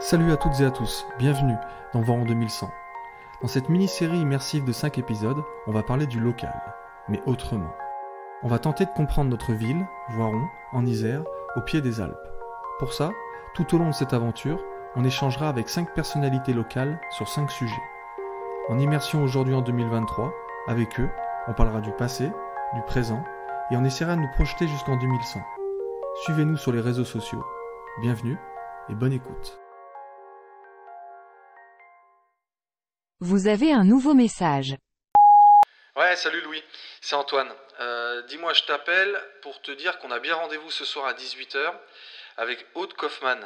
Salut à toutes et à tous, bienvenue dans Voiron 2100. Dans cette mini-série immersive de 5 épisodes, on va parler du local, mais autrement. On va tenter de comprendre notre ville, Voiron, en Isère, au pied des Alpes. Pour ça, tout au long de cette aventure, on échangera avec 5 personnalités locales sur 5 sujets. En immersion aujourd'hui en 2023, avec eux, on parlera du passé, du présent, et on essaiera de nous projeter jusqu'en 2100. Suivez-nous sur les réseaux sociaux. Bienvenue et bonne écoute. Vous avez un nouveau message. Ouais, salut Louis, c'est Antoine. Dis-moi, je t'appelle pour te dire qu'on a bien rendez-vous ce soir à 18h avec Aude Kaufmann,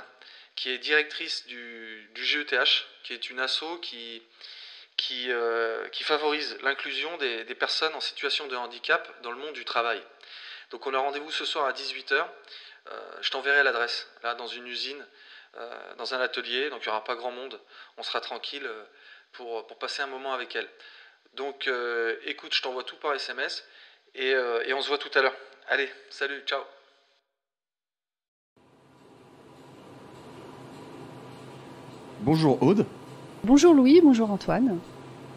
qui est directrice du GETH, qui est une asso qui favorise l'inclusion des personnes en situation de handicap dans le monde du travail. Donc on a rendez-vous ce soir à 18h. Je t'enverrai l'adresse, là, dans une usine, dans un atelier, donc il n'y aura pas grand monde. On sera tranquille pour passer un moment avec elle. Donc écoute, je t'envoie tout par SMS et on se voit tout à l'heure. Allez, salut, ciao. Bonjour Aude. Bonjour Louis, bonjour Antoine.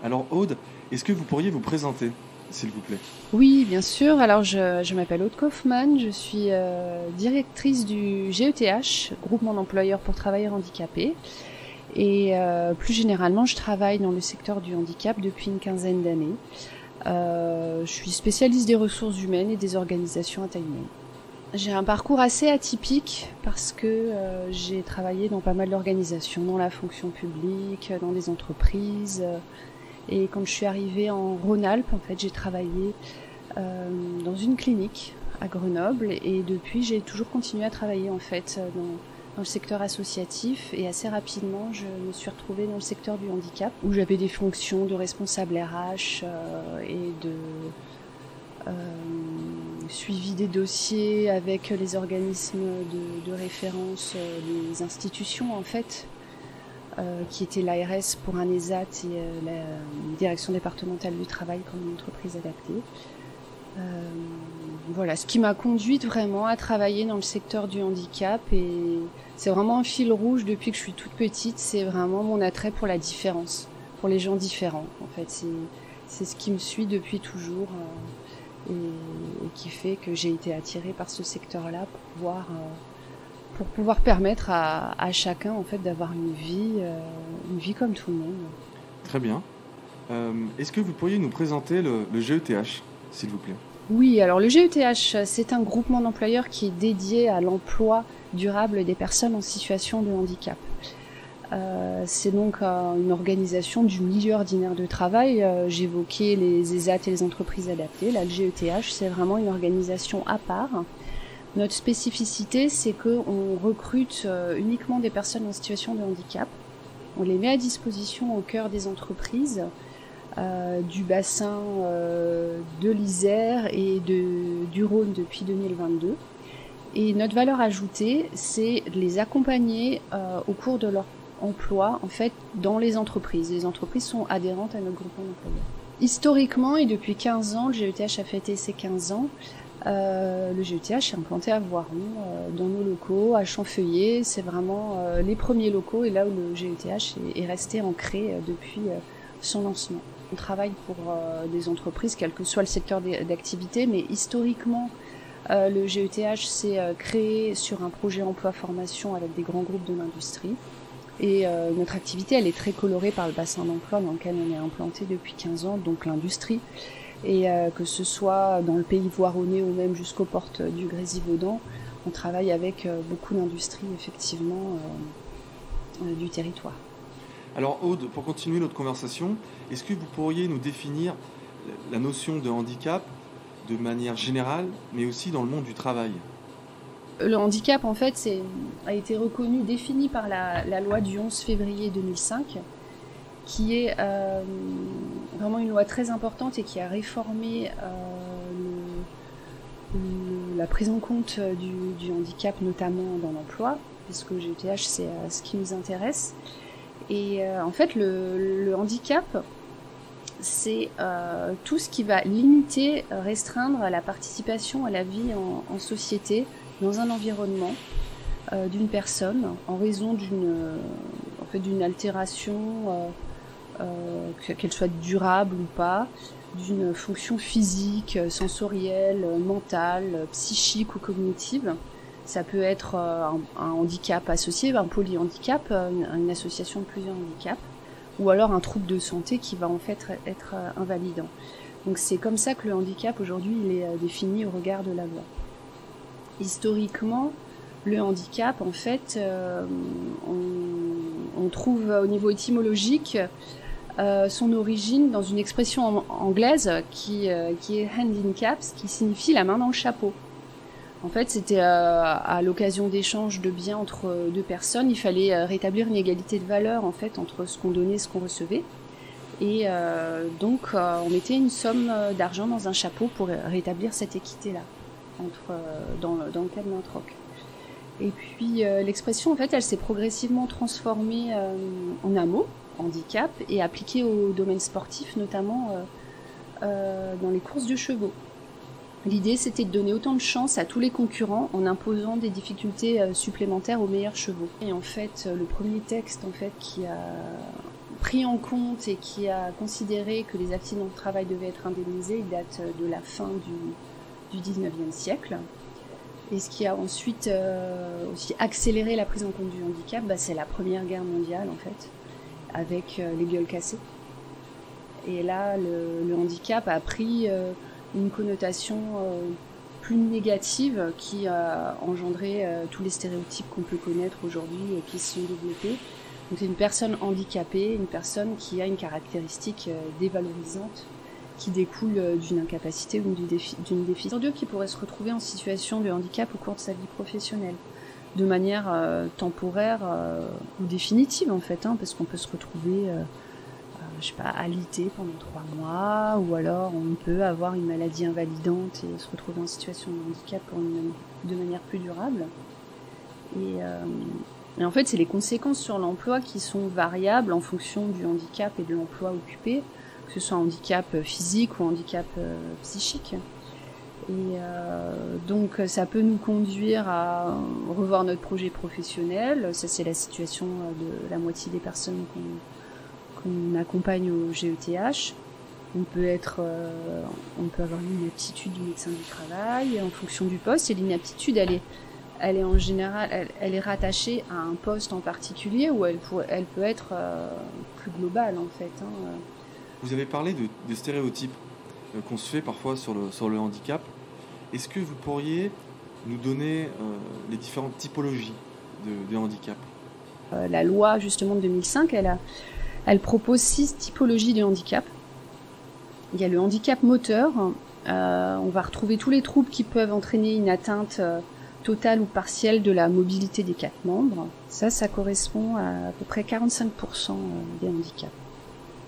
Alors Aude, est-ce que vous pourriez vous présenter, s'il vous plaît ? Oui, bien sûr. Alors je m'appelle Aude Kaufmann, je suis directrice du GETH, Groupement d'employeurs pour travailleurs handicapés. Et plus généralement, je travaille dans le secteur du handicap depuis une quinzaine d'années. Je suis spécialiste des ressources humaines et des organisations à taille humaine. J'ai un parcours assez atypique parce que j'ai travaillé dans pas mal d'organisations, dans la fonction publique, dans des entreprises. Et quand je suis arrivée en Rhône-Alpes, en fait, j'ai travaillé dans une clinique à Grenoble. Et depuis, j'ai toujours continué à travailler en fait dans le secteur associatif, et assez rapidement je me suis retrouvée dans le secteur du handicap où j'avais des fonctions de responsable RH et de suivi des dossiers avec les organismes de référence, les institutions en fait, qui étaient l'ARS pour un ESAT et la direction départementale du travail comme une entreprise adaptée. Voilà, ce qui m'a conduite vraiment à travailler dans le secteur du handicap, et c'est vraiment un fil rouge depuis que je suis toute petite, c'est vraiment mon attrait pour la différence, pour les gens différents. En fait, c'est ce qui me suit depuis toujours et qui fait que j'ai été attirée par ce secteur-là pour pouvoir permettre à chacun en fait d'avoir une vie comme tout le monde. Très bien. Est-ce que vous pourriez nous présenter le GETH, s'il vous plaît ? Oui, alors le GETH, c'est un groupement d'employeurs qui est dédié à l'emploi durable des personnes en situation de handicap. C'est donc une organisation du milieu ordinaire de travail. J'évoquais les ESAT et les entreprises adaptées. Là, le GETH, c'est vraiment une organisation à part. Notre spécificité, c'est qu'on recrute uniquement des personnes en situation de handicap. On les met à disposition au cœur des entreprises, du bassin de l'Isère et du Rhône depuis 2022. Et notre valeur ajoutée, c'est de les accompagner au cours de leur emploi en fait dans les entreprises. Les entreprises sont adhérentes à notre groupement d'employeurs. Historiquement et depuis 15 ans, le GETH a fêté ses 15 ans. Le GETH est implanté à Voiron, dans nos locaux, à Champfeuillet. C'est vraiment les premiers locaux et là où le GETH est resté ancré depuis son lancement. On travaille pour des entreprises, quel que soit le secteur d'activité, mais historiquement, le GETH s'est créé sur un projet emploi-formation avec des grands groupes de l'industrie. Et notre activité, elle est très colorée par le bassin d'emploi dans lequel on est implanté depuis 15 ans, donc l'industrie. Et que ce soit dans le pays voironnais ou même jusqu'aux portes du Grésivaudan, on travaille avec beaucoup d'industries, effectivement, du territoire. Alors Aude, pour continuer notre conversation, est-ce que vous pourriez nous définir la notion de handicap de manière générale, mais aussi dans le monde du travail ? Le handicap, en fait, a été reconnu, défini par la loi du 11 février 2005, qui est vraiment une loi très importante et qui a réformé la prise en compte du handicap, notamment dans l'emploi, puisque au GETH, c'est ce qui nous intéresse. Et en fait, le handicap, c'est tout ce qui va limiter, restreindre la participation à la vie en société, dans un environnement, d'une personne en raison d'une altération, qu'elle soit durable ou pas, d'une fonction physique, sensorielle, mentale, psychique ou cognitive. Ça peut être un handicap associé, un polyhandicap, une association de plusieurs handicaps, ou alors un trouble de santé qui va en fait être invalidant. Donc c'est comme ça que le handicap aujourd'hui il est défini au regard de la loi. Historiquement, le handicap en fait, on trouve au niveau étymologique son origine dans une expression anglaise qui est hand in caps, qui signifie la main dans le chapeau. En fait, c'était à l'occasion d'échanges de biens entre deux personnes, il fallait rétablir une égalité de valeur en fait entre ce qu'on donnait et ce qu'on recevait. Et donc, on mettait une somme d'argent dans un chapeau pour rétablir cette équité-là dans le cadre d'un troc. Et puis, l'expression, en fait, elle s'est progressivement transformée en un mot, handicap, et appliquée au domaine sportif, notamment dans les courses de chevaux. L'idée, c'était de donner autant de chance à tous les concurrents en imposant des difficultés supplémentaires aux meilleurs chevaux. Et en fait, le premier texte en fait, qui a pris en compte et qui a considéré que les accidents de travail devaient être indemnisés, il date de la fin du 19e siècle. Et ce qui a ensuite aussi accéléré la prise en compte du handicap, c'est la Première Guerre mondiale, en fait, avec les gueules cassées. Et là, le handicap a pris une connotation plus négative qui a engendré tous les stéréotypes qu'on peut connaître aujourd'hui et qui se sont développés. Donc c'est une personne handicapée, une personne qui a une caractéristique dévalorisante qui découle d'une incapacité ou d'une déficience, qui pourrait se retrouver en situation de handicap au cours de sa vie professionnelle, de manière temporaire ou définitive en fait, parce qu'on peut se retrouver alité pendant 3 mois, ou alors on peut avoir une maladie invalidante et se retrouver en situation de handicap de manière plus durable. Et en fait, c'est les conséquences sur l'emploi qui sont variables en fonction du handicap et de l'emploi occupé, que ce soit handicap physique ou handicap psychique. Et donc ça peut nous conduire à revoir notre projet professionnel. Ça, c'est la situation de la moitié des personnes qu'on accompagne au GETH. On peut avoir une inaptitude du médecin du travail en fonction du poste, et l'inaptitude elle est en général elle est rattachée à un poste en particulier, ou elle peut être plus globale en fait. Vous avez parlé de stéréotypes qu'on se fait parfois sur le handicap. Est-ce que vous pourriez nous donner les différentes typologies de handicap ? La loi justement de 2005, elle propose 6 typologies de handicap. Il y a le handicap moteur. On va retrouver tous les troubles qui peuvent entraîner une atteinte totale ou partielle de la mobilité des 4 membres. Ça correspond à peu près 45% des handicaps.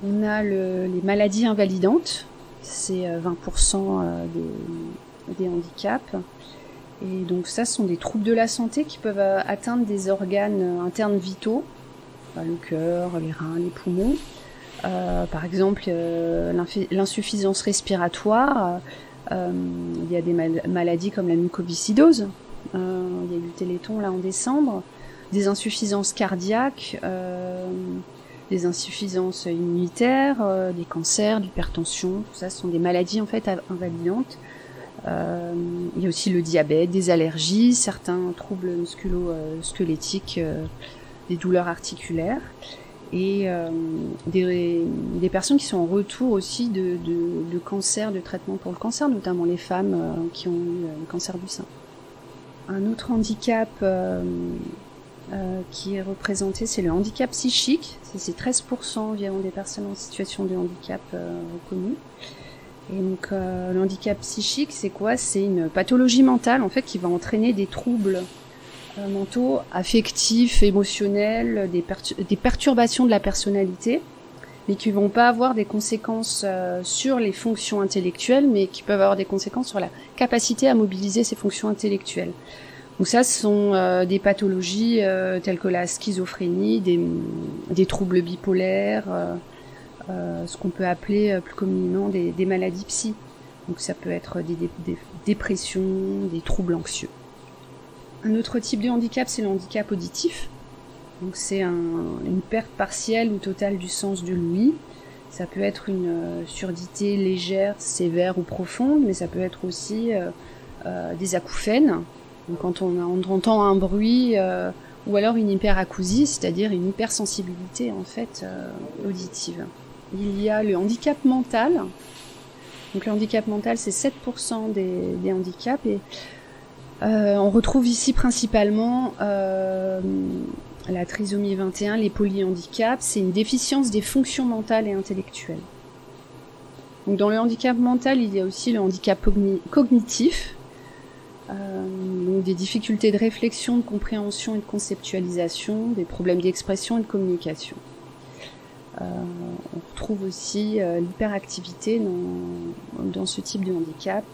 On a les maladies invalidantes. C'est 20% des handicaps. Et donc ça, ce sont des troubles de la santé qui peuvent atteindre des organes internes vitaux, le cœur, les reins, les poumons. Par exemple, l'insuffisance respiratoire. Il y a des maladies comme la mucoviscidose. Il y a eu le Téléthon là en décembre. Des insuffisances cardiaques, des insuffisances immunitaires, des cancers, l'hypertension. Tout ça, ce sont des maladies en fait invalidantes. Il y a aussi le diabète, des allergies, certains troubles musculo-squelettiques, des douleurs articulaires, et des personnes qui sont en retour aussi de cancer, de traitement pour le cancer, notamment les femmes qui ont eu le cancer du sein. Un autre handicap qui est représenté, c'est le handicap psychique. C'est 13% environ des personnes en situation de handicap reconnues. Et donc le handicap psychique, c'est quoi ? C'est une pathologie mentale en fait qui va entraîner des troubles mentaux, affectifs, émotionnels, des perturbations de la personnalité, mais qui vont pas avoir des conséquences sur les fonctions intellectuelles, mais qui peuvent avoir des conséquences sur la capacité à mobiliser ces fonctions intellectuelles. Donc ça, ce sont des pathologies telles que la schizophrénie, des troubles bipolaires, ce qu'on peut appeler plus communément des maladies psy. Donc ça peut être des dépressions, des troubles anxieux. Un autre type de handicap, c'est le handicap auditif. Donc c'est une perte partielle ou totale du sens de l'ouïe. Ça peut être une surdité légère, sévère ou profonde, mais ça peut être aussi des acouphènes. Donc quand on entend un bruit, ou alors une hyperacousie, c'est-à-dire une hypersensibilité en fait auditive. Il y a le handicap mental. Donc le handicap mental, c'est 7% des handicaps et on retrouve ici principalement la trisomie 21, les polyhandicaps. C'est une déficience des fonctions mentales et intellectuelles. Donc dans le handicap mental, il y a aussi le handicap cognitif, donc des difficultés de réflexion, de compréhension et de conceptualisation, des problèmes d'expression et de communication. On retrouve aussi l'hyperactivité dans ce type de handicap.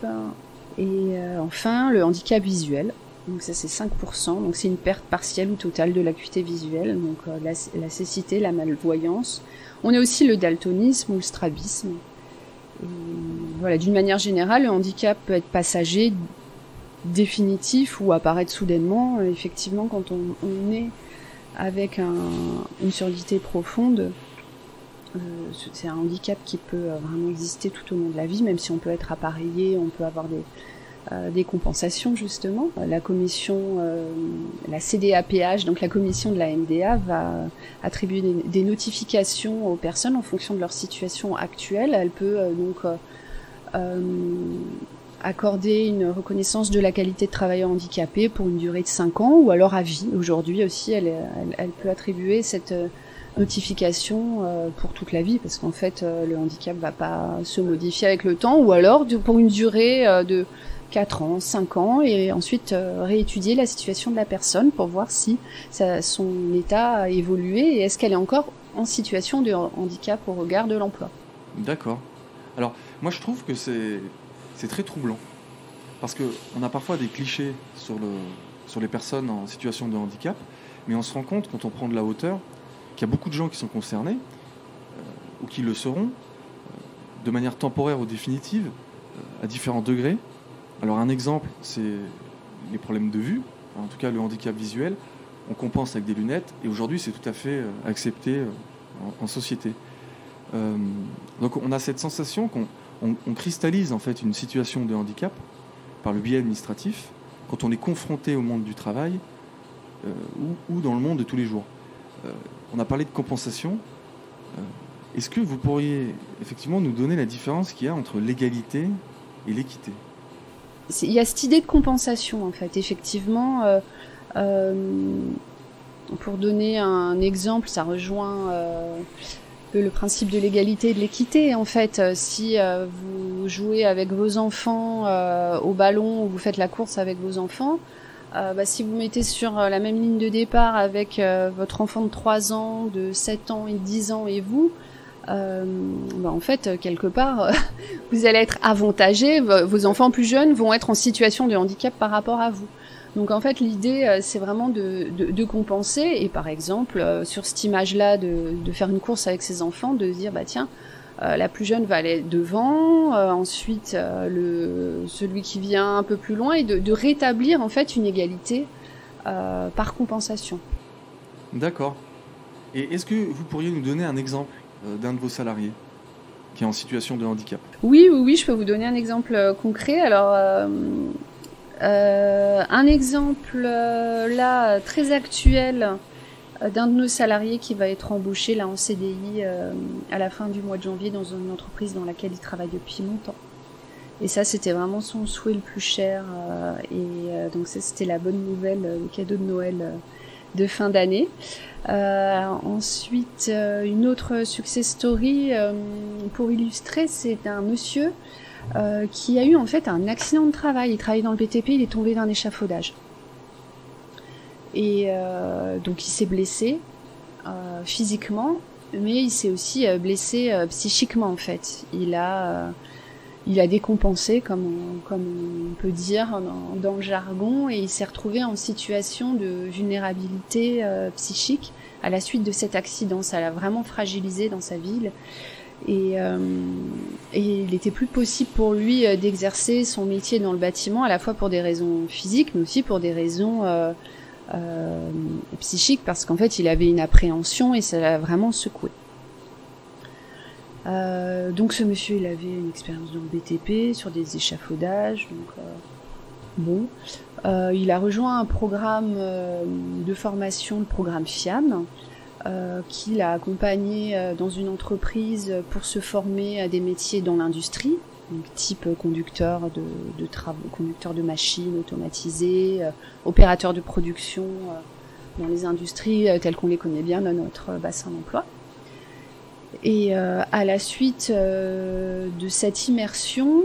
Et enfin, le handicap visuel. Donc ça c'est 5%, donc c'est une perte partielle ou totale de l'acuité visuelle, donc la cécité, la malvoyance. On a aussi le daltonisme ou le strabisme. Et voilà, d'une manière générale, le handicap peut être passager, définitif ou apparaître soudainement. Effectivement, quand on est avec une surdité profonde, c'est un handicap qui peut vraiment exister tout au long de la vie, même si on peut être appareillé, on peut avoir des compensations justement. La commission, la CDAPH, donc la commission de la MDA, va attribuer des notifications aux personnes en fonction de leur situation actuelle. Elle peut accorder une reconnaissance de la qualité de travailleur handicapé pour une durée de 5 ans ou alors à vie. Aujourd'hui aussi, elle peut attribuer cette notification pour toute la vie, parce qu'en fait le handicap va pas se modifier avec le temps, ou alors pour une durée de 4 ans, 5 ans, et ensuite réétudier la situation de la personne pour voir si son état a évolué et est-ce qu'elle est encore en situation de handicap au regard de l'emploi. D'accord. Alors moi je trouve que c'est très troublant, parce qu'on a parfois des clichés sur les personnes en situation de handicap, mais on se rend compte quand on prend de la hauteur qu'il y a beaucoup de gens qui sont concernés, ou qui le seront, de manière temporaire ou définitive, à différents degrés. Alors un exemple, c'est les problèmes de vue, en tout cas le handicap visuel. On compense avec des lunettes, et aujourd'hui c'est tout à fait accepté en société. Donc on a cette sensation qu'on cristallise en fait une situation de handicap par le biais administratif quand on est confronté au monde du travail ou dans le monde de tous les jours. On a parlé de compensation. Est-ce que vous pourriez effectivement nous donner la différence qu'il y a entre l'égalité et l'équité ? Il y a cette idée de compensation en fait, effectivement. Pour donner un exemple, ça rejoint le principe de l'égalité et de l'équité. En fait, si vous jouez avec vos enfants au ballon, ou vous faites la course avec vos enfants, si vous mettez sur la même ligne de départ avec votre enfant de 3 ans, de 7 ans et 10 ans et vous, en fait, quelque part, vous allez être avantagé, vos enfants plus jeunes vont être en situation de handicap par rapport à vous. Donc en fait, l'idée, c'est vraiment de compenser, et par exemple, sur cette image-là, de faire une course avec ses enfants, de se dire, tiens, la plus jeune va aller devant, ensuite celui qui vient un peu plus loin, et de rétablir en fait une égalité par compensation. D'accord. Et est-ce que vous pourriez nous donner un exemple d'un de vos salariés qui est en situation de handicap ? Oui, je peux vous donner un exemple concret. Alors, un exemple là très actuel d'un de nos salariés qui va être embauché là en CDI à la fin du mois de janvier dans une entreprise dans laquelle il travaille depuis longtemps. Et ça, c'était vraiment son souhait le plus cher. Donc ça, c'était la bonne nouvelle, le cadeau de Noël de fin d'année. Ensuite, une autre success story pour illustrer, c'est un monsieur qui a eu en fait un accident de travail. Il travaillait dans le BTP, il est tombé d'un échafaudage. Et donc il s'est blessé physiquement, mais il s'est aussi blessé psychiquement en fait. Il a décompensé, comme on peut dire dans le jargon, et il s'est retrouvé en situation de vulnérabilité psychique à la suite de cet accident. Ça l'a vraiment fragilisé dans sa vie. Et il était plus possible pour lui d'exercer son métier dans le bâtiment, à la fois pour des raisons physiques, mais aussi pour des raisons psychiques, parce qu'en fait il avait une appréhension et ça l'a vraiment secoué. Donc ce monsieur, il avait une expérience dans le BTP sur des échafaudages, donc il a rejoint un programme de formation, le programme FIAM, qui l'a accompagné dans une entreprise pour se former à des métiers dans l'industrie, donc type conducteur de travaux, conducteur de machines automatisées, opérateur de production dans les industries telles qu'on les connaît bien dans notre bassin d'emploi. Et à la suite de cette immersion,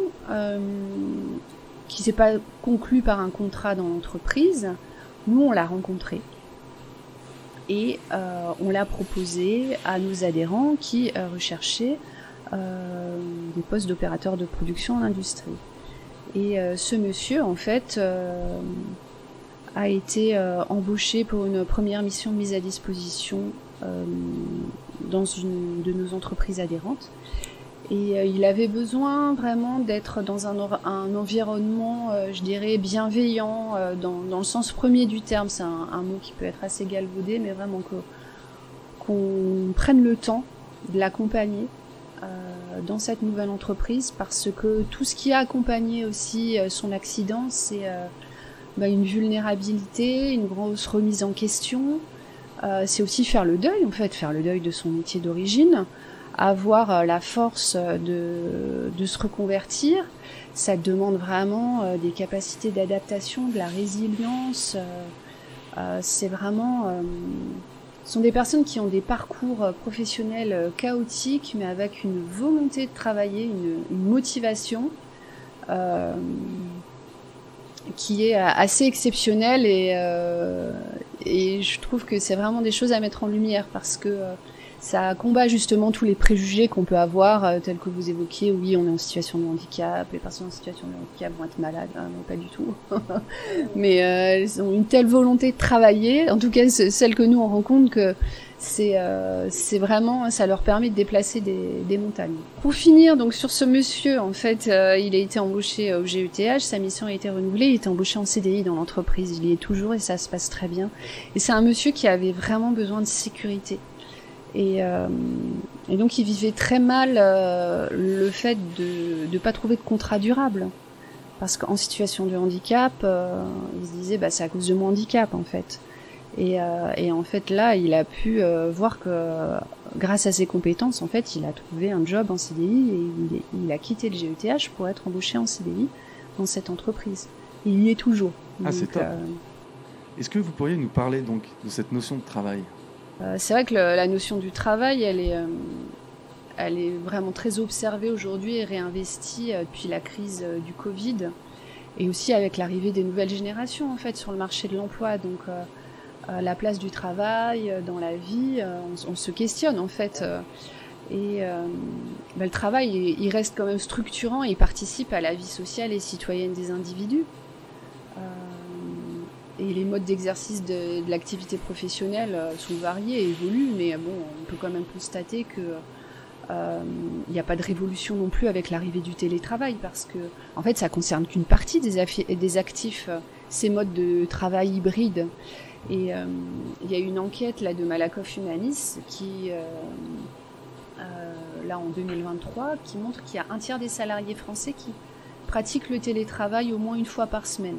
qui s'est pas conclue par un contrat dans l'entreprise, nous on l'a rencontré. Et on l'a proposé à nos adhérents qui recherchaient des postes d'opérateurs de production en industrie. Et ce monsieur, en fait, a été embauché pour une première mission de mise à disposition dans une de nos entreprises adhérentes. Et il avait besoin vraiment d'être dans un environnement, je dirais, bienveillant, dans le sens premier du terme. C'est un mot qui peut être assez galvaudé, mais vraiment qu'on prenne le temps de l'accompagner dans cette nouvelle entreprise, parce que tout ce qui a accompagné aussi son accident, c'est une vulnérabilité, une grosse remise en question. C'est aussi faire le deuil, en fait, faire le deuil de son métier d'origine, avoir la force de se reconvertir. Ça demande vraiment des capacités d'adaptation, de la résilience. C'est vraiment... ce sont des personnes qui ont des parcours professionnels chaotiques, mais avec une volonté de travailler, une motivation qui est assez exceptionnelle, et je trouve que c'est vraiment des choses à mettre en lumière, parce que ça combat justement tous les préjugés qu'on peut avoir, tels que vous évoquiez. Oui, on est en situation de handicap, les personnes en situation de handicap vont être malades. Non, pas du tout. Mais elles ont une telle volonté de travailler, en tout cas celles que nous on rencontre, que c'est vraiment, ça leur permet de déplacer des montagnes. Pour finir, donc sur ce monsieur, en fait, il a été embauché au GETH, sa mission a été renouvelée, il était embauché en CDI dans l'entreprise, il y est toujours et ça se passe très bien. Et c'est un monsieur qui avait vraiment besoin de sécurité. Et donc il vivait très mal le fait de pas trouver de contrat durable, parce qu'en situation de handicap, il se disait c'est à cause de mon handicap en fait. Et en fait là il a pu voir que grâce à ses compétences en fait il a trouvé un job en CDI, et il a quitté le GETH pour être embauché en CDI dans cette entreprise. Et il y est toujours. Ah, c'est top. Est-ce que vous pourriez nous parler donc de cette notion de travail ? C'est vrai que la notion du travail, elle est vraiment très observée aujourd'hui et réinvestie depuis la crise du Covid, et aussi avec l'arrivée des nouvelles générations en fait sur le marché de l'emploi. Donc la place du travail dans la vie, on se questionne en fait. Le travail, il reste quand même structurant et il participe à la vie sociale et citoyenne des individus. Et les modes d'exercice de l'activité professionnelle sont variés et évoluent, mais bon, on peut quand même constater que il n'y a pas de révolution non plus avec l'arrivée du télétravail, parce que en fait ça concerne qu'une partie des actifs, ces modes de travail hybrides. Et il y a une enquête là de Malakoff Humanis qui là en 2023 qui montre qu'il y a un tiers des salariés français qui pratiquent le télétravail au moins une fois par semaine.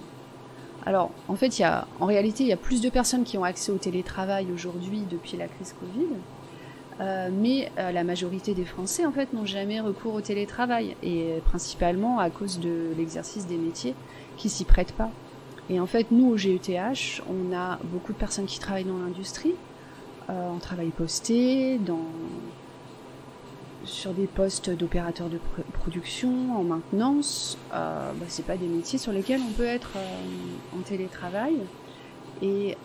Alors, en fait, en réalité, il y a plus de personnes qui ont accès au télétravail aujourd'hui depuis la crise Covid, mais la majorité des Français, en fait, n'ont jamais recours au télétravail, et principalement à cause de l'exercice des métiers qui s'y prêtent pas. Et en fait, nous, au GETH, on a beaucoup de personnes qui travaillent dans l'industrie, en travail posté, sur des postes d'opérateurs de production, en maintenance. C'est pas des métiers sur lesquels on peut être en télétravail. Et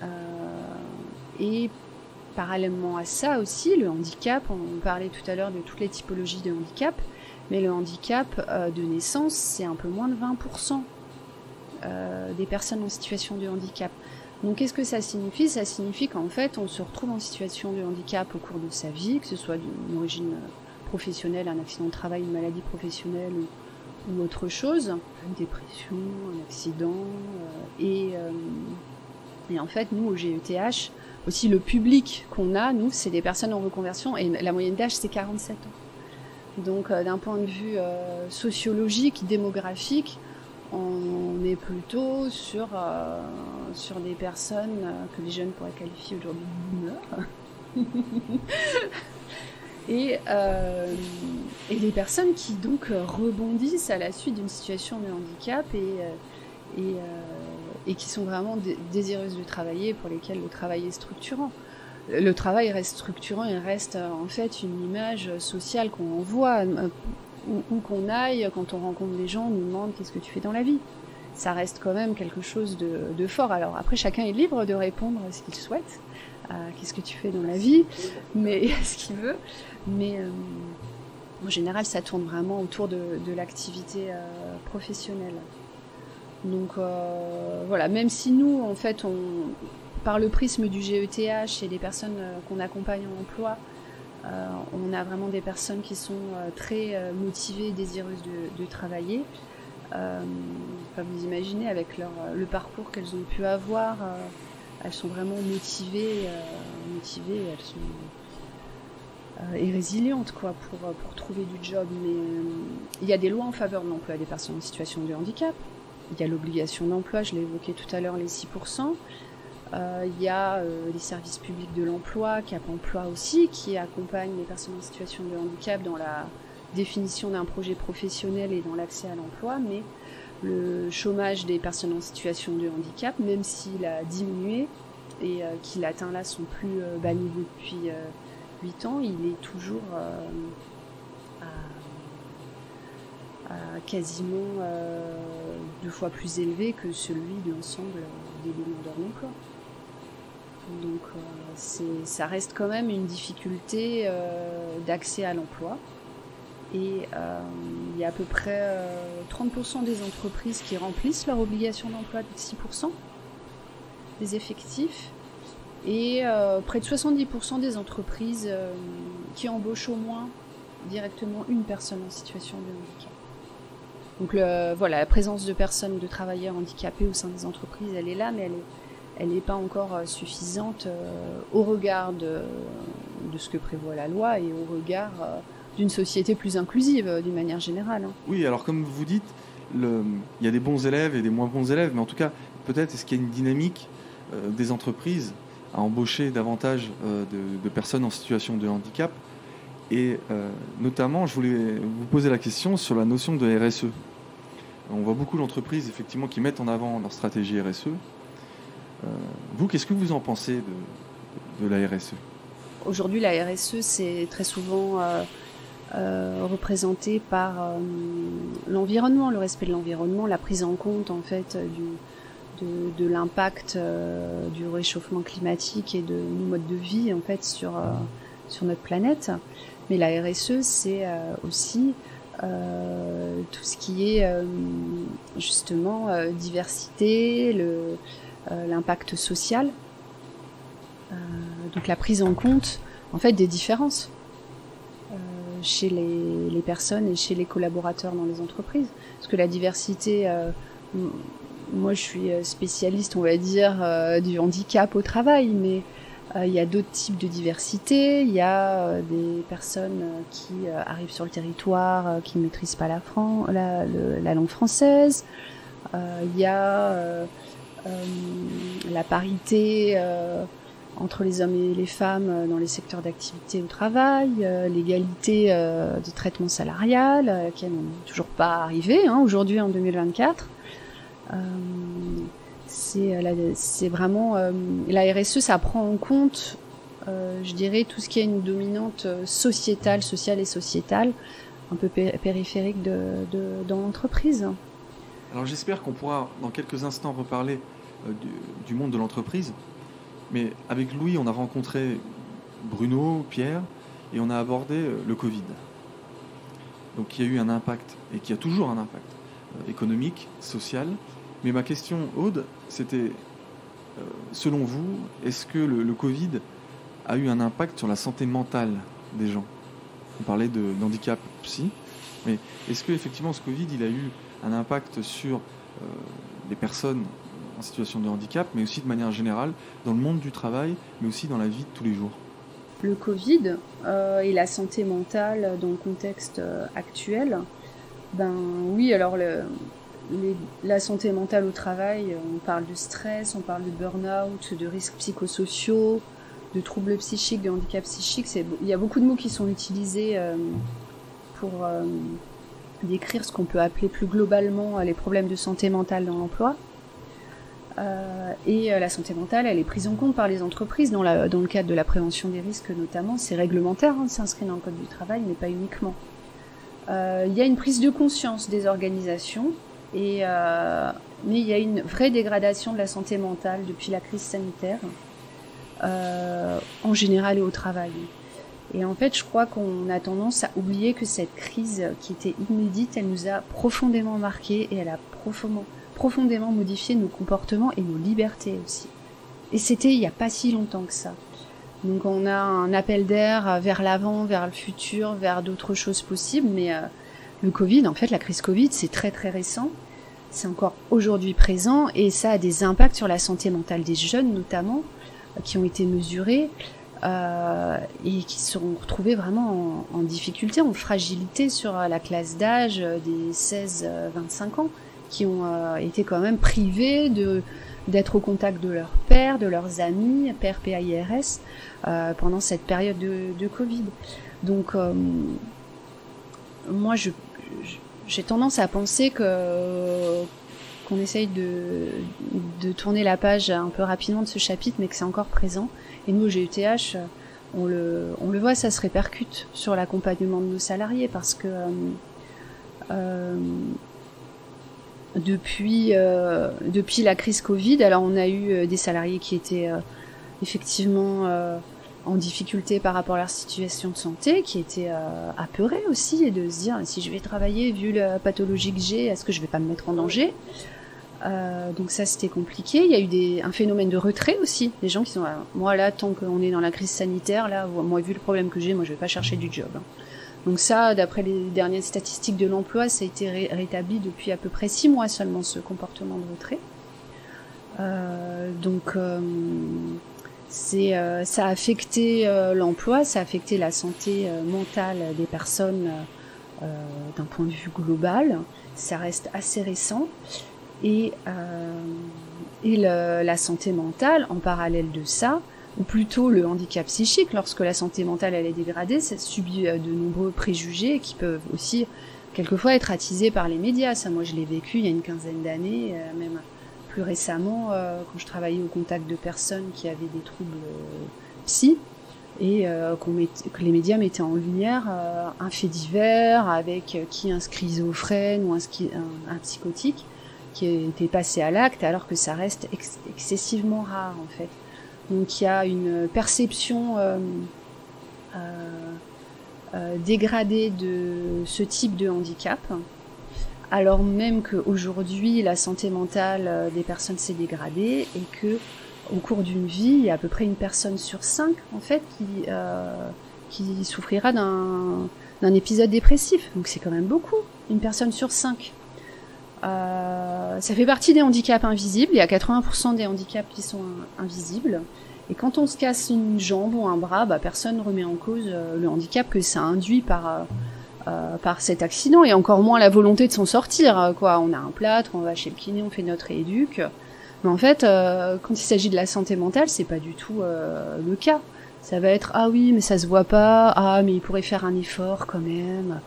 parallèlement à ça aussi, le handicap, on parlait tout à l'heure de toutes les typologies de handicap, mais le handicap de naissance, c'est un peu moins de 20% des personnes en situation de handicap. Donc qu'est-ce que ça signifie ? Ça signifie qu'en fait, on se retrouve en situation de handicap au cours de sa vie, que ce soit d'une origine professionnel, un accident de travail, une maladie professionnelle ou autre chose, une dépression, un accident. Et en fait, nous, au GETH, aussi le public qu'on a, nous, c'est des personnes en reconversion, et la moyenne d'âge, c'est 47 ans. Donc, d'un point de vue sociologique, démographique, on est plutôt sur des personnes que les jeunes pourraient qualifier aujourd'hui de boomers. Et des personnes qui donc rebondissent à la suite d'une situation de handicap et qui sont vraiment désireuses de travailler, pour lesquelles le travail est structurant. Le travail reste structurant et reste en fait une image sociale qu'on envoie, où qu'on aille, quand on rencontre des gens, on nous demande qu'est-ce que tu fais dans la vie. Ça reste quand même quelque chose de fort. Alors après, chacun est libre de répondre à ce qu'il souhaite, qu'est-ce que tu fais dans la vie, mais ce qu'il veut. Mais en général, ça tourne vraiment autour de l'activité professionnelle. Donc voilà, même si nous, en fait, par le prisme du GETH et des personnes qu'on accompagne en emploi, on a vraiment des personnes qui sont très motivées, désireuses de travailler. Vous imaginez, avec le parcours qu'elles ont pu avoir, elles sont vraiment motivées, elles sont et résilientes quoi, pour trouver du job. Mais il y a des lois en faveur de l'emploi des personnes en situation de handicap. Il y a l'obligation d'emploi, je l'ai évoqué tout à l'heure, les 6%. Il y a les services publics de l'emploi, Cap Emploi aussi, qui accompagnent les personnes en situation de handicap dans la définition d'un projet professionnel et dans l'accès à l'emploi. Mais le chômage des personnes en situation de handicap, même s'il a diminué et qu'il atteint là son plus bas niveau depuis 8 ans, il est toujours à quasiment 2 fois plus élevé que celui de l'ensemble des demandeurs d'emploi. Donc ça reste quand même une difficulté d'accès à l'emploi. Et il y a à peu près 30% des entreprises qui remplissent leur obligation d'emploi de 6% des effectifs. Et près de 70% des entreprises qui embauchent au moins directement une personne en situation de handicap. Donc voilà, la présence de personnes, de travailleurs handicapés au sein des entreprises, elle est là, mais elle n'est pas encore suffisante au regard de ce que prévoit la loi et au regard d'une société plus inclusive d'une manière générale. Hein. Oui, alors comme vous dites, il y a des bons élèves et des moins bons élèves, mais en tout cas, peut-être est-ce qu'il y a une dynamique des entreprises à embaucher davantage de personnes en situation de handicap. Et notamment, je voulais vous poser la question sur la notion de RSE. On voit beaucoup d'entreprises effectivement qui mettent en avant leur stratégie RSE. Vous, qu'est-ce que vous en pensez de la RSE ? Aujourd'hui, la RSE, c'est très souvent représenté par l'environnement, le respect de l'environnement, la prise en compte en fait de l'impact du réchauffement climatique et de nos modes de vie en fait sur notre planète. Mais la RSE, c'est aussi tout ce qui est justement diversité, l'impact social, donc la prise en compte en fait des différences chez les personnes et chez les collaborateurs dans les entreprises. Parce que la diversité, moi je suis spécialiste, on va dire, du handicap au travail, mais il y a d'autres types de diversité. Il y a des personnes qui arrivent sur le territoire, qui ne maîtrisent pas la langue française. Il y a la parité entre les hommes et les femmes dans les secteurs d'activité au travail, l'égalité de traitement salarial, à laquelle on n'est toujours pas arrivé aujourd'hui en 2024. C'est vraiment la RSE, ça prend en compte, je dirais, tout ce qui est une dominante sociale et sociétale, un peu périphérique dans l'entreprise. Alors j'espère qu'on pourra dans quelques instants reparler du monde de l'entreprise, mais avec Louis, on a rencontré Bruno, Pierre, et on a abordé le Covid. Donc il y a eu un impact, et qui a toujours un impact économique, social. Mais ma question, Aude, c'était, selon vous, est-ce que le Covid a eu un impact sur la santé mentale des gens ? on parlait d'handicap psy. Mais est-ce que effectivement ce Covid, il a eu un impact sur les personnes en situation de handicap, mais aussi de manière générale dans le monde du travail, mais aussi dans la vie de tous les jours? Le Covid et la santé mentale dans le contexte actuel, ben oui, alors la santé mentale au travail, on parle de stress, on parle de burn-out, de risques psychosociaux, de troubles psychiques, de handicap psychique. Il y a beaucoup de mots qui sont utilisés pour décrire ce qu'on peut appeler plus globalement les problèmes de santé mentale dans l'emploi. Et la santé mentale, elle est prise en compte par les entreprises dans le cadre de la prévention des risques notamment. C'est réglementaire, c'est inscrit dans le code du travail, mais pas uniquement. Il y a une prise de conscience des organisations, mais il y a une vraie dégradation de la santé mentale depuis la crise sanitaire, en général et au travail. Et en fait, je crois qu'on a tendance à oublier que cette crise qui était inédite, elle nous a profondément marqués et elle a profondément modifié nos comportements et nos libertés aussi. Et c'était il n'y a pas si longtemps que ça. Donc on a un appel d'air vers l'avant, vers le futur, vers d'autres choses possibles, mais le Covid, en fait, la crise Covid, c'est très très récent. C'est encore aujourd'hui présent et ça a des impacts sur la santé mentale des jeunes notamment, qui ont été mesurés. Et qui se sont retrouvés vraiment en difficulté, en fragilité sur la classe d'âge des 16-25 ans, qui ont été quand même privés d'être au contact de leurs pères, de leurs amis, pères PAIRS, pendant cette période de Covid. Donc, moi, j'ai tendance à penser qu'on essaye de tourner la page un peu rapidement de ce chapitre, mais que c'est encore présent. Et nous, au GETH, on le voit, ça se répercute sur l'accompagnement de nos salariés, parce que depuis la crise Covid, alors on a eu des salariés qui étaient effectivement en difficulté par rapport à leur situation de santé, qui étaient apeurés aussi, et de se dire, si je vais travailler, vu la pathologie que j'ai, est-ce que je vais pas me mettre en danger ? Donc ça, c'était compliqué. Il y a eu un phénomène de retrait aussi, des gens qui sont moi là, tant qu'on est dans la crise sanitaire, là, moi, vu le problème que j'ai, moi je vais pas chercher du job. Donc ça, d'après les dernières statistiques de l'emploi, ça a été rétabli depuis à peu près 6 mois seulement, ce comportement de retrait. Ça a affecté l'emploi, ça a affecté la santé mentale des personnes d'un point de vue global. Ça reste assez récent. Et la santé mentale, en parallèle de ça, ou plutôt le handicap psychique, lorsque la santé mentale elle est dégradée, ça subit de nombreux préjugés qui peuvent aussi quelquefois être attisés par les médias. Ça, moi, je l'ai vécu il y a une quinzaine d'années, même plus récemment, quand je travaillais au contact de personnes qui avaient des troubles psy, et que les médias mettaient en lumière un fait divers avec un schizophrène ou un psychotique qui était passé à l'acte, alors que ça reste excessivement rare en fait. Donc il y a une perception dégradée de ce type de handicap, alors même qu'aujourd'hui la santé mentale des personnes s'est dégradée, et que au cours d'une vie, il y a à peu près une personne sur 5 en fait qui souffrira d'un épisode dépressif. Donc c'est quand même beaucoup, une personne sur 5. Ça fait partie des handicaps invisibles. Il y a 80% des handicaps qui sont invisibles. Et quand on se casse une jambe ou un bras, personne ne remet en cause le handicap que ça induit par cet accident, et encore moins la volonté de s'en sortir. Quoi. On a un plâtre, on va chez le kiné, on fait notre rééduc. Mais en fait, quand il s'agit de la santé mentale, c'est pas du tout le cas. Ça va être « Ah oui, mais ça se voit pas. Ah, mais il pourrait faire un effort quand même.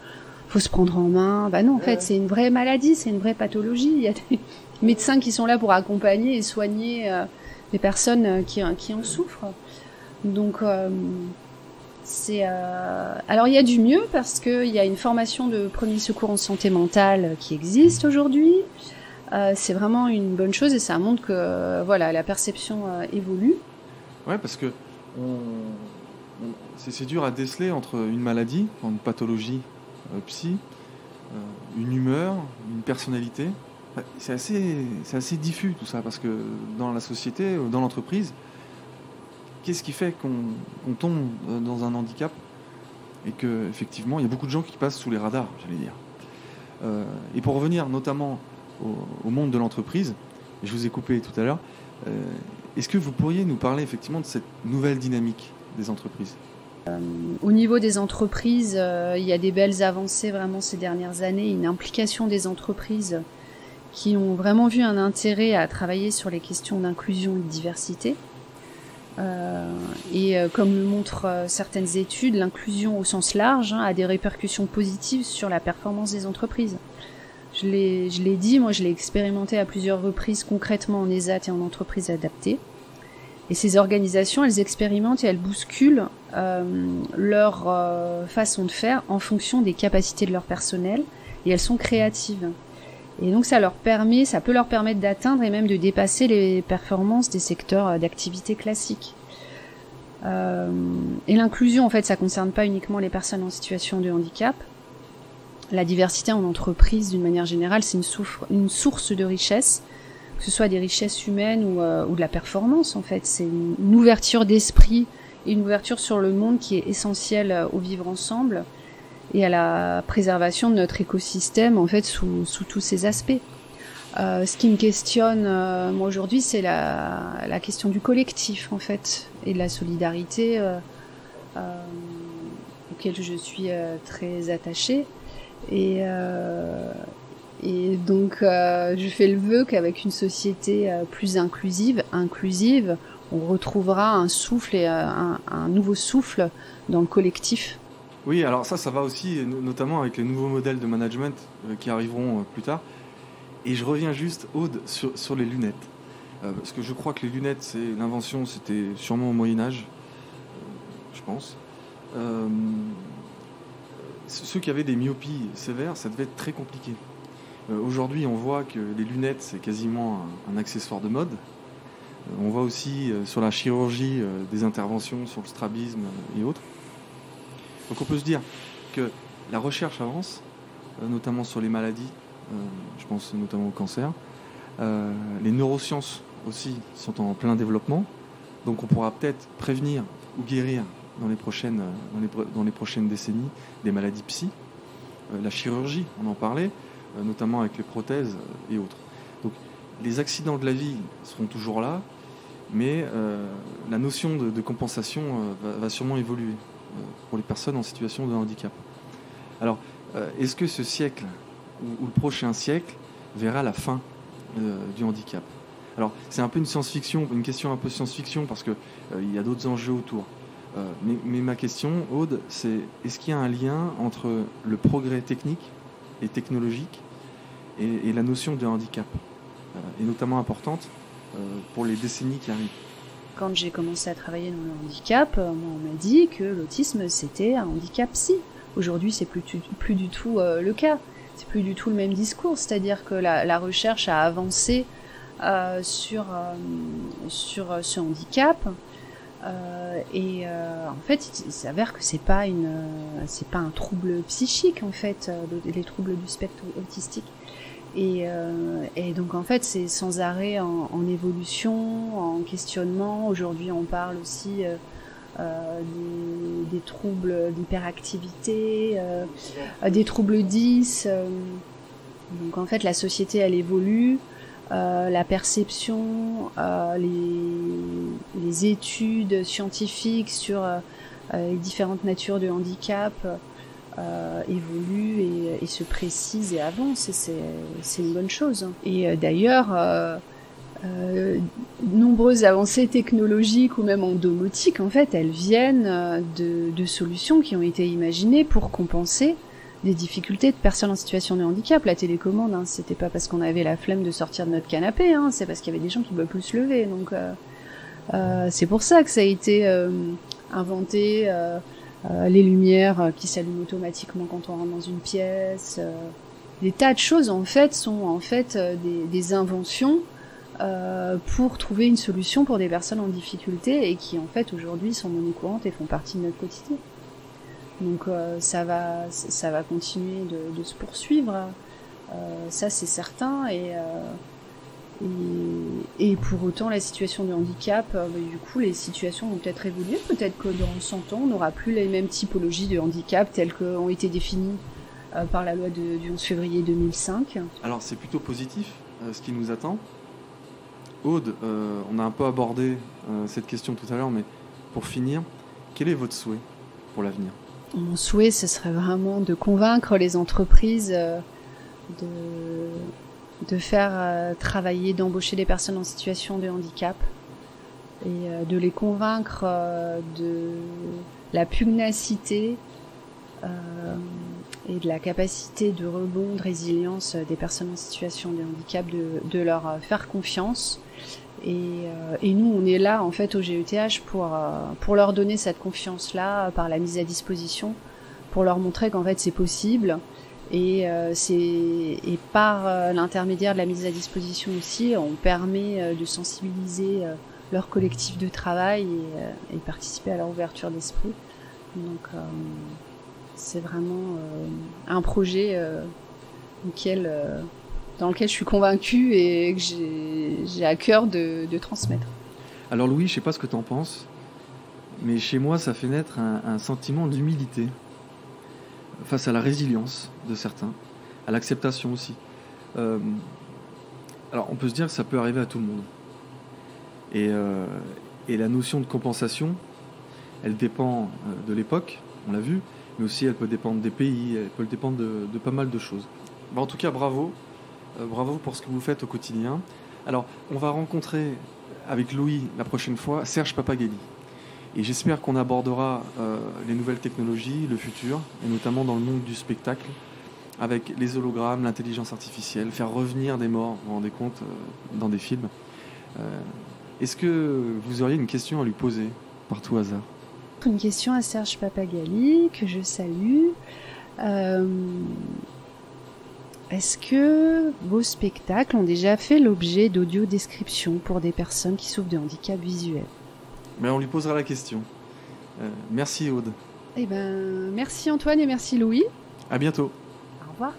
Faut se prendre en main. » Bah non, en fait, c'est une vraie maladie, c'est une vraie pathologie. Il y a des médecins qui sont là pour accompagner et soigner les personnes qui en souffrent. Donc, alors il y a du mieux, parce qu'il y a une formation de premier secours en santé mentale qui existe aujourd'hui. C'est vraiment une bonne chose, et ça montre que voilà, la perception évolue. Ouais, parce que c'est dur à déceler entre une maladie, une pathologie psy, une humeur, une personnalité. C'est assez diffus tout ça, parce que dans la société, dans l'entreprise, qu'est-ce qui fait qu'on tombe dans un handicap et qu'effectivement, il y a beaucoup de gens qui passent sous les radars, j'allais dire. Et pour revenir notamment au monde de l'entreprise, je vous ai coupé tout à l'heure, est-ce que vous pourriez nous parler effectivement de cette nouvelle dynamique des entreprises ? Au niveau des entreprises, il y a des belles avancées vraiment ces dernières années, une implication des entreprises qui ont vraiment vu un intérêt à travailler sur les questions d'inclusion et de diversité. Comme le montrent certaines études, l'inclusion au sens large a des répercussions positives sur la performance des entreprises. Je l'ai dit, moi je l'ai expérimenté à plusieurs reprises concrètement en ESAT et en entreprise adaptée. Et ces organisations, elles expérimentent et elles bousculent leur façon de faire en fonction des capacités de leur personnel, et elles sont créatives. Et donc ça peut leur permettre d'atteindre et même de dépasser les performances des secteurs d'activité classiques. Et l'inclusion, en fait, ça concerne pas uniquement les personnes en situation de handicap. La diversité en entreprise, d'une manière générale, c'est une source de richesse, que ce soit des richesses humaines ou de la performance, en fait. C'est une ouverture d'esprit et une ouverture sur le monde qui est essentielle au vivre ensemble et à la préservation de notre écosystème, en fait, sous tous ces aspects. Ce qui me questionne, moi, aujourd'hui, c'est la question du collectif, en fait, et de la solidarité auquel je suis très attachée. Et donc, je fais le vœu qu'avec une société plus inclusive, on retrouvera un souffle et un nouveau souffle dans le collectif. Oui, alors ça va aussi, notamment avec les nouveaux modèles de management qui arriveront plus tard. Et je reviens juste, Aude, sur les lunettes. Parce que je crois que les lunettes, l'invention, c'était sûrement au Moyen-Âge, je pense. Ceux qui avaient des myopies sévères, ça devait être très compliqué. Aujourd'hui, on voit que les lunettes, c'est quasiment un accessoire de mode. On voit aussi sur la chirurgie des interventions sur le strabisme et autres. Donc on peut se dire que la recherche avance, notamment sur les maladies, je pense notamment au cancer. Les neurosciences aussi sont en plein développement. Donc on pourra peut-être prévenir ou guérir dans les prochaines décennies des maladies psy. La chirurgie, on en parlait, notamment avec les prothèses et autres. Donc les accidents de la vie seront toujours là, mais la notion de compensation va sûrement évoluer pour les personnes en situation de handicap. Alors, est-ce que ce siècle ou le prochain siècle verra la fin du handicap ? Alors, c'est un peu une science-fiction, une question un peu science-fiction, parce que il y a d'autres enjeux autour. Mais ma question, Aude, c'est est-ce qu'il y a un lien entre le progrès technique et technologique et la notion de handicap, et notamment importante pour les décennies qui arrivent? Quand j'ai commencé à travailler dans le handicap, moi, on m'a dit que l'autisme c'était un handicap psy. Aujourd'hui, c'est plus du tout le cas. C'est plus du tout le même discours. C'est-à-dire que la recherche a avancé sur ce handicap. En fait, il s'avère que c'est pas un trouble psychique, en fait, les troubles du spectre autistique. Et donc en fait c'est sans arrêt en évolution, en questionnement. Aujourd'hui on parle aussi des troubles d'hyperactivité, des troubles 10. Donc en fait la société elle évolue, la perception, les études scientifiques sur les différentes natures de handicap évolue et se précise et avance, et c'est une bonne chose. Et d'ailleurs, nombreuses avancées technologiques ou même en domotique, en fait, elles viennent de solutions qui ont été imaginées pour compenser des difficultés de personnes en situation de handicap. La télécommande, c'était pas parce qu'on avait la flemme de sortir de notre canapé, c'est parce qu'il y avait des gens qui ne peuvent plus se lever. Donc c'est pour ça que ça a été inventé. Les lumières qui s'allument automatiquement quand on rentre dans une pièce, des tas de choses en fait sont en fait des inventions pour trouver une solution pour des personnes en difficulté et qui en fait aujourd'hui sont monnaie courante et font partie de notre quotidien. Donc ça va continuer de se poursuivre, ça c'est certain, Et pour autant, la situation de handicap, du coup, les situations vont peut-être évoluer. Peut-être que dans 100 ans, on n'aura plus les mêmes typologies de handicap telles qu'ont été définies par la loi du 11 février 2005. Alors c'est plutôt positif ce qui nous attend. Aude, on a un peu abordé cette question tout à l'heure, mais pour finir, quel est votre souhait pour l'avenir ? Mon souhait, ce serait vraiment de convaincre les entreprises de faire travailler, d'embaucher des personnes en situation de handicap et de les convaincre de la pugnacité et de la capacité de rebond, de résilience des personnes en situation de handicap, de leur faire confiance. Et nous, on est là en fait au GETH pour leur donner cette confiance-là par la mise à disposition, pour leur montrer qu'en fait c'est possible. Et par l'intermédiaire de la mise à disposition aussi, on permet de sensibiliser leur collectif de travail et participer à leur ouverture d'esprit. Donc c'est vraiment un projet dans lequel je suis convaincue et que j'ai à cœur de transmettre. Alors Louis, je ne sais pas ce que tu en penses, mais chez moi ça fait naître un sentiment d'humilité face à la résilience de certains, à l'acceptation aussi. Alors on peut se dire que ça peut arriver à tout le monde. Et la notion de compensation, elle dépend de l'époque, on l'a vu, mais aussi elle peut dépendre des pays, elle peut dépendre de pas mal de choses. En tout cas, bravo. Bravo pour ce que vous faites au quotidien. Alors, on va rencontrer avec Louis la prochaine fois Serge Pappagalli. Et j'espère qu'on abordera les nouvelles technologies, le futur, et notamment dans le monde du spectacle, avec les hologrammes, l'intelligence artificielle, faire revenir des morts, vous vous rendez compte, dans des films. Est-ce que vous auriez une question à lui poser, par tout hasard ? Une question à Serge Pappagalli, que je salue. Est-ce que vos spectacles ont déjà fait l'objet d'audio-description pour des personnes qui souffrent de handicap visuel ? Mais on lui posera la question. Merci Aude. Merci Antoine et merci Louis. À bientôt. Au revoir.